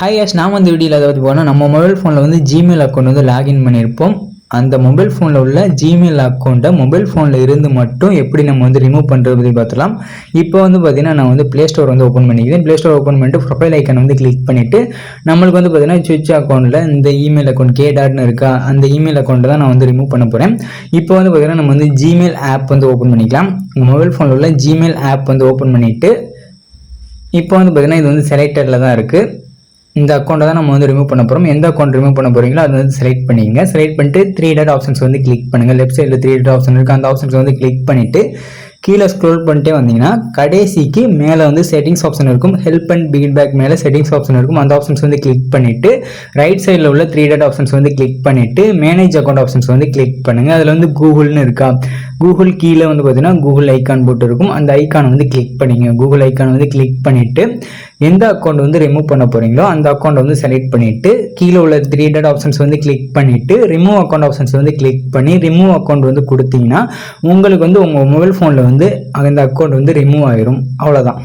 Hi Yash, நான் வந்து வீடியோவில் அதை பற்றி போனால் நம்ம மொபைல் ஃபோனில் வந்து ஜிமெயில் அக்கௌண்ட் வந்து லாகின் பண்ணியிருப்போம். அந்த மொபைல் ஃபோனில் உள்ள ஜிமெயில் அக்கௌண்ட்டை மொபைல் ஃபோனில் இருந்து மட்டும் எப்படி நம்ம வந்து ரிமூவ் பண்ணுறது பற்றி பார்த்துலாம். இப்போ வந்து பார்த்தீங்கன்னா நான் வந்து ப்ளே ஸ்டோர் வந்து ஓப்பன் பண்ணிக்கிறேன். ப்ளே ஸ்டோர் ஓப்பன் பண்ணிட்டு ப்ரொஃபைல் ஐக்கன் வந்து கிளிக் பண்ணிவிட்டு நம்மளுக்கு வந்து பார்த்தீங்கன்னா சுவிட்ச் அக்கௌண்ட்டில் இந்த இமெயில் அக்கௌண்ட் K.ன்னு இருக்கா, அந்த இமெயில் அக்கௌண்ட்டை தான் நான் வந்து ரிமூவ் பண்ண போகிறேன். இப்போ வந்து பார்த்தீங்கன்னா நம்ம வந்து ஜிமெயில் ஆப் வந்து ஓப்பன் பண்ணிக்கலாம். மொபைல் ஃபோனில் உள்ள ஜிமெயில் ஆப் வந்து ஓப்பன் பண்ணிவிட்டு இப்போ வந்து பார்த்தீங்கன்னா இது வந்து செலக்டரில் தான் இருக்குது. இந்த அக்கௌண்ட்டை தான் நம்ம வந்து ரிமூவ் பண்ண போகிறோம். எந்த அக்கௌண்ட் ரிமூவ் பண்ண போகிறீங்களோ அதை வந்து செலக்ட் பண்ணிங்க. செலக்ட் பண்ணிட்டு 3 டாட் ஆப்ஷன்ஸ் வந்து கிளிக் பண்ணுங்கள். லெஃப்ட் சைடில் 3 டாட் ஆப்ஷன் இருக்குது. அந்த ஆப்ஷன்ஸ் வந்து கிளிக் பண்ணிவிட்டு கீழே ஸ்க்ரோல் பண்ணிட்டே வந்தீங்கன்னா கடைசிக்கு மேலே வந்து செட்டிங்ஸ் ஆப்ஷன் இருக்கும். ஹெல்ப் அண்ட் ஃபீட்பேக் மேலே செட்டிங்ஸ் ஆப்ஷன் இருக்கும். அந்த ஆப்ஷன்ஸ் வந்து கிளிக் பண்ணிவிட்டு ரைட் சைடில் உள்ள 3 டாட் ஆப்ஷன்ஸ் வந்து கிளிக் பண்ணிவிட்டு மேனேஜ் அக்கௌண்ட் ஆப்ஷன்ஸ் வந்து கிளிக் பண்ணுங்கள். அதில் வந்து கூகுள்னு இருக்கா, கூகுள் கீழே வந்து பார்த்தீங்கன்னா கூகுள் ஐக்கான் போட்டு இருக்கும். அந்த ஐக்கானை வந்து கிளிக் பண்ணிங்க. கூகுள் ஐக்கான் வந்து கிளிக் பண்ணிவிட்டு எந்த அக்கௌண்ட் வந்து ரிமூவ் பண்ண போகிறீங்களோ அந்த அக்கௌண்ட் வந்து செலக்ட் பண்ணிவிட்டு கீழே உள்ள 3 டாட் ஆப்ஷன்ஸ் வந்து கிளிக் பண்ணிவிட்டு ரிமூவ் அக்கௌண்ட் ஆப்ஷன்ஸ் வந்து கிளிக் பண்ணி ரிமூவ் அக்கௌண்ட் வந்து கொடுத்தீங்கன்னா உங்களுக்கு வந்து உங்கள் மொபைல் ஃபோனில் வந்து அந்த அக்கௌண்ட் வந்து ரிமூவ் ஆயிரும். அவ்வளோதான்.